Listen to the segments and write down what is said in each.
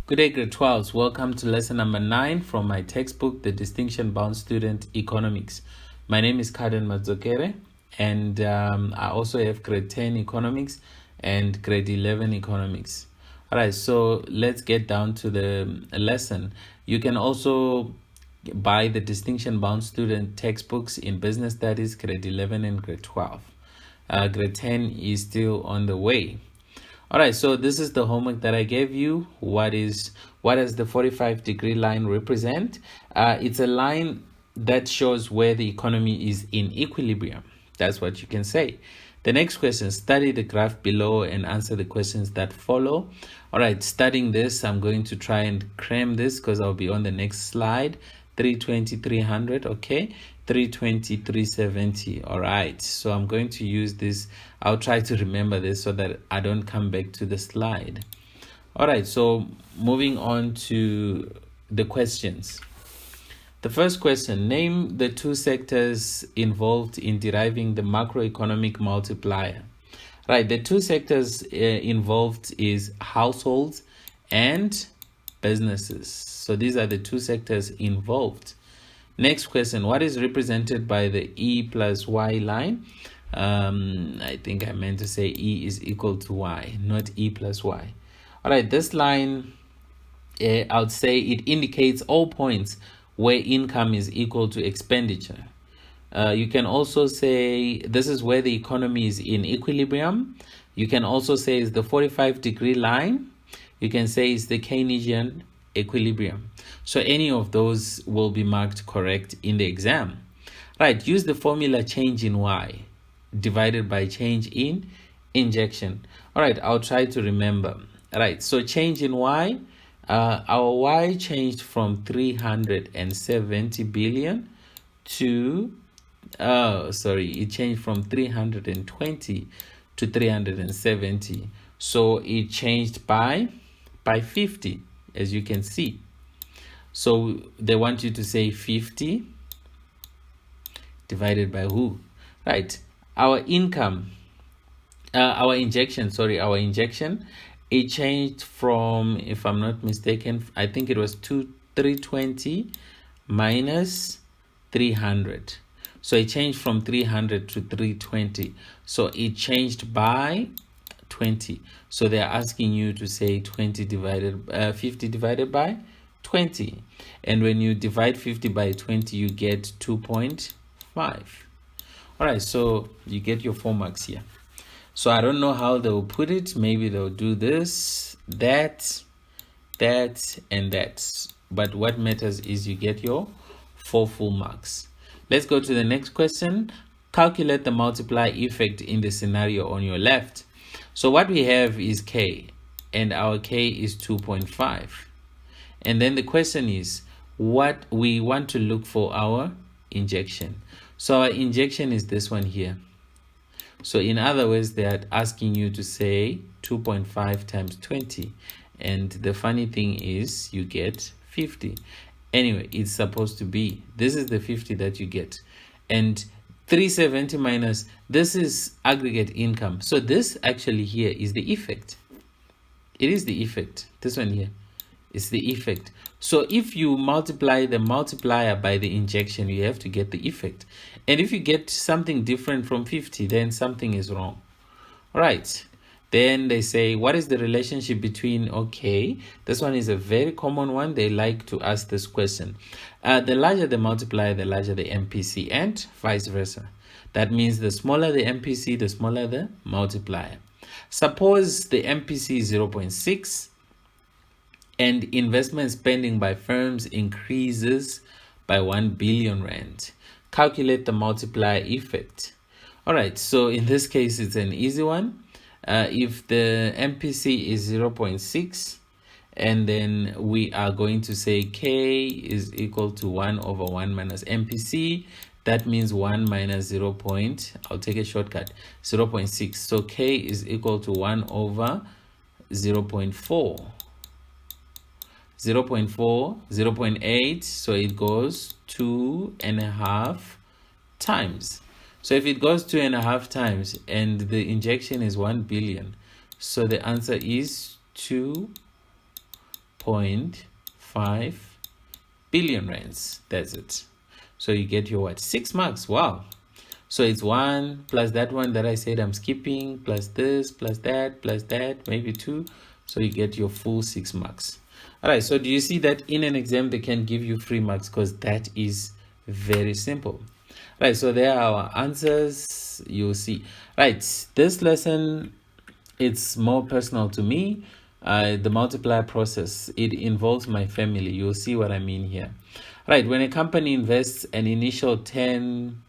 Good day, grade 12s. Welcome to lesson number 9 from my textbook, The Distinction Bound Student Economics. My name is Carden Madzokere, and I also have grade 10 economics and grade 11 economics. All right, so let's get down to the lesson. You can also buy the Distinction Bound Student textbooks in Business Studies, grade 11 and grade 12. Grade 10 is still on the way. All right, so this is the homework that I gave you. What does the 45-degree line represent? It's a line that shows where the economy is in equilibrium. That's what you can say. The next question, study the graph below and answer the questions that follow. All right, studying this, I'm going to try and cram this because I'll be on the next slide. 320, 300, okay? 320, 370. All right, so I'm going to use this. I'll try to remember this so that I don't come back to the slide. All right, so moving on to the questions. The first question, name the two sectors involved in deriving the macroeconomic multiplier. Right, the two sectors involved is households and businesses. So these are the two sectors involved. Next question, what is represented by the E plus Y line? I think I meant to say E is equal to Y, not E plus Y. All right, this line, I would say it indicates all points where income is equal to expenditure. You can also say this is where the economy is in equilibrium. You can also say it's the 45-degree line. You can say it's the Keynesian equilibrium. So any of those will be marked correct in the exam. Right, use the formula change in Y divided by change in injection. All right, I'll try to remember. All right, so change in Y, our Y changed from 370 billion to, it changed from 320 to 370. So it changed by 50, as you can see. So they want you to say 50 divided by who? Right. Our income, our injection, it changed from, if I'm not mistaken, I think it was 320 minus 300. So it changed from 300 to 320. So it changed by 20. So they're asking you to say 50 divided by 20. And when you divide 50 by 20, you get 2.5. All right, so you get your 4 marks here. So I don't know how they'll put it. Maybe they'll do this, that, and that. But what matters is you get your 4 full marks. Let's go to the next question. Calculate the multiplier effect in the scenario on your left. So what we have is K, and our K is 2.5. And then the question is, what we want to look for our injection. So our injection is this one here. So in other words, they are asking you to say 2.5 times 20. And the funny thing is you get 50. Anyway, it's supposed to be, this is the 50 that you get. And 370 minus, this is aggregate income. So this actually here is the effect. It is the effect. This one here is the effect. So if you multiply the multiplier by the injection, you have to get the effect. And if you get something different from 50, then something is wrong. All right. Then they say, what is the relationship between, okay, this one is a very common one. They like to ask this question. The larger the multiplier, the larger the MPC, and vice versa. That means the smaller the MPC, the smaller the multiplier. Suppose the MPC is 0.6 and investment spending by firms increases by 1 billion rand. Calculate the multiplier effect. All right, so in this case, it's an easy one. If the MPC is 0.6, and then we are going to say K is equal to 1 over 1 minus MPC. That means 1 minus 0. I'll take a shortcut, 0.6. So K is equal to 1 over 0.4. 0.8, so it goes 2.5 times. So if it goes 2.5 times and the injection is 1 billion, so the answer is 2.5 1.5 billion rands. That's it. So you get your what? 6 marks. Wow. So it's 1 plus that one that I said I'm skipping, plus this, plus that, maybe 2. So you get your full 6 marks. All right. So do you see that in an exam they can give you 3 marks because that is very simple. Right. So there are our answers. You'll see. Right. This lesson, it's more personal to me. The multiplier process, it involves my family. You'll see what I mean here. Right. When a company invests an initial 10,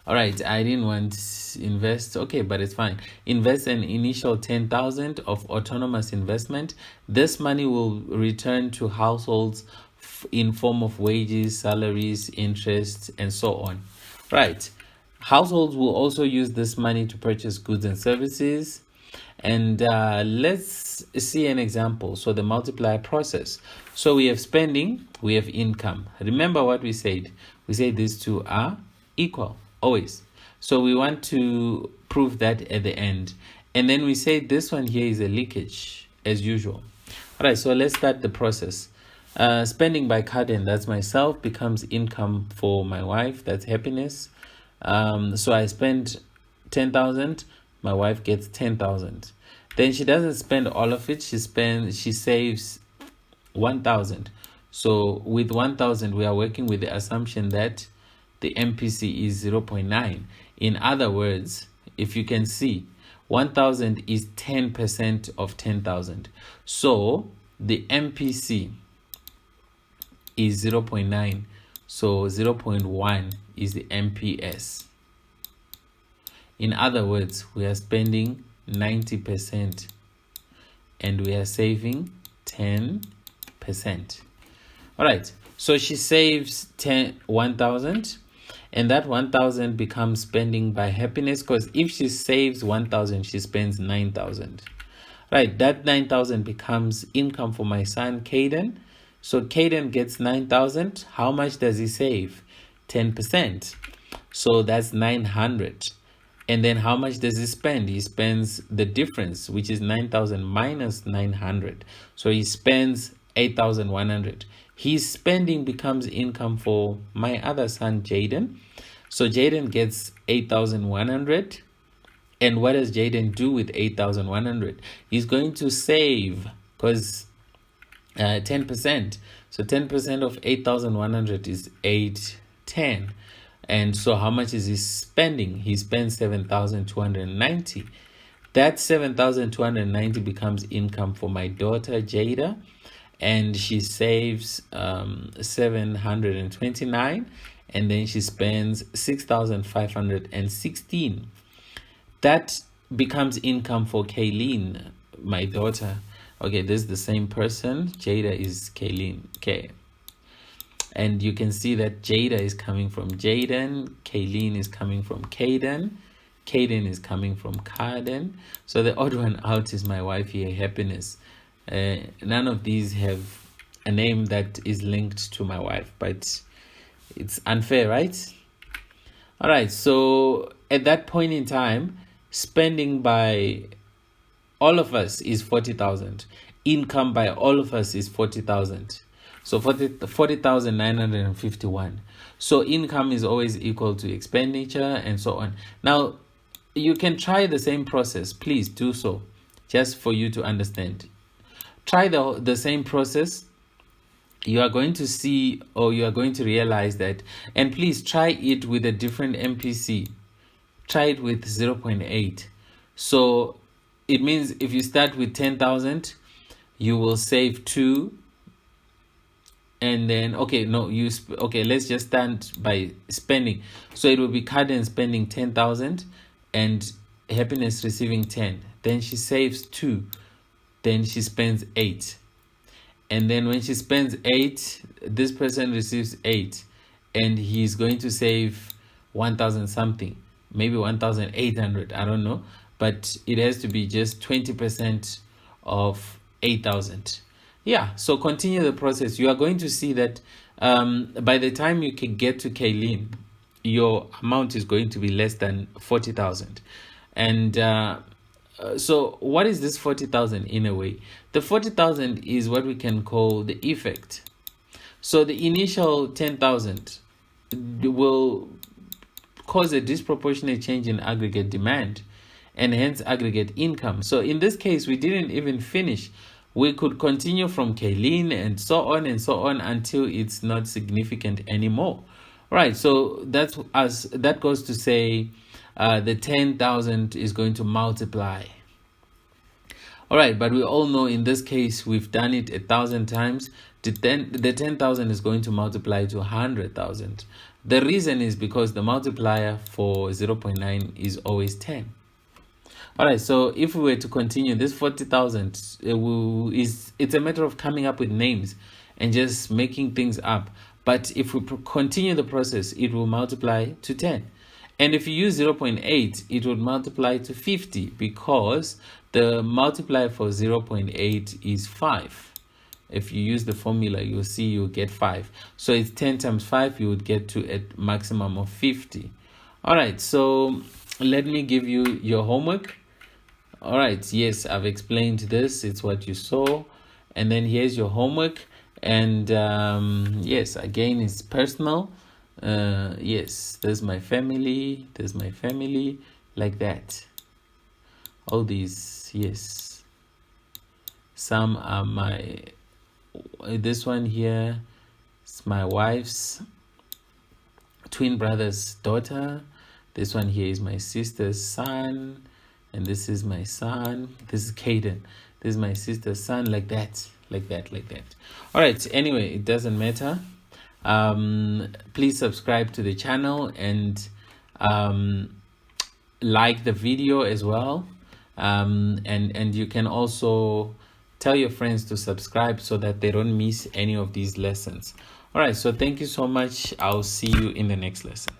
all right, I didn't want invest. Okay, but it's fine. Invest an initial 10,000 of autonomous investment. This money will return to households in form of wages, salaries, interest, and so on. Right. Households will also use this money to purchase goods and services. And let's see an example. So the multiplier process. So we have spending, we have income. Remember what we said. We said these two are equal. Always. So we want to prove that at the end. And then we say this one here is a leakage as usual. All right, so let's start the process. Spending by Carden, that's myself, becomes income for my wife. That's happiness. So I spend 10,000. My wife gets 10,000. Then she doesn't spend all of it. She saves 1,000. So with 1,000, we are working with the assumption that the MPC is 0.9. In other words, if you can see, 1,000 is 10% of 10,000. So the MPC is 0.9. So 0.1 is the MPS. In other words, we are spending 90% and we are saving 10%. All right. So she saves 1,000. And that 1,000 becomes spending by happiness, because if she saves 1,000, she spends 9,000. Right, that 9,000 becomes income for my son, Carden. So Carden gets 9,000. How much does he save? 10%. So that's 900. And then how much does he spend? He spends the difference, which is 9,000 minus 900. So he spends 8,100. His spending becomes income for my other son, Jaden. So Jaden gets 8,100. And what does Jaden do with 8,100? He's going to save, because 10%. So 10% of 8,100 is 810. And so how much is he spending? He spends 7,290. That 7,290 becomes income for my daughter, Jada. And she saves 729, and then she spends 6,516. That becomes income for Kayleen, my daughter. Okay, this is the same person. Jada is Kayleen. Okay. And you can see that Jada is coming from Jaden. Kayleen is coming from Carden. Carden is coming from Carden. So the odd one out is my wife here, Happiness. None of these have a name that is linked to my wife, but it's unfair, right? All right, so at that point in time, spending by all of us is 40,000. Income by all of us is 40,000. So 40,951. So income is always equal to expenditure and so on. Now, you can try the same process. Please do so, just for you to understand. Try the same process. You are going to see, or you are going to realize that, and please try it with a different MPC. Try it with 0.8. So it means if you start with 10,000, you will save 2. And then, let's just start by spending. So it will be Carden spending 10,000 and Happiness receiving 10. Then she saves 2. Then she spends 8. And then when she spends 8, this person receives 8. And he's going to save 1,000 something. Maybe 1,800. I don't know. But it has to be just 20% of 8,000. Yeah, so continue the process. You are going to see that by the time you can get to Kayleen, your amount is going to be less than 40,000. And So what is this 40,000 in a way? The 40,000 is what we can call the effect. So the initial 10,000 will cause a disproportionate change in aggregate demand and hence aggregate income. So in this case, we didn't even finish. We could continue from Kaylin and so on until it's not significant anymore. Right, so that goes to say the 10,000 is going to multiply. All right, but we all know in this case we've done it 1,000 times. The 10,000 is going to multiply to 100,000. The reason is because the multiplier for 0.9 is always 10. All right, so if we were to continue, this 40,000 it's a matter of coming up with names and just making things up. But if we continue the process, it will multiply to 10. And if you use 0.8, it would multiply to 50 because the multiplier for 0.8 is 5. If you use the formula, you'll see you'll get 5. So it's 10 times 5, you would get to a maximum of 50. All right, so let me give you your homework. All right, yes, I've explained this. It's what you saw. And then here's your homework. And yes, again, it's personal. Yes, there's my family, like that. All these, yes. Some are this one here, it's my wife's twin brother's daughter. This one here is my sister's son. And this is my son. This is Carden. This is my sister's son, like that. All right, anyway, it doesn't matter. Please subscribe to the channel and like the video as well. And you can also tell your friends to subscribe so that they don't miss any of these lessons. All right, so thank you so much. I'll see you in the next lesson.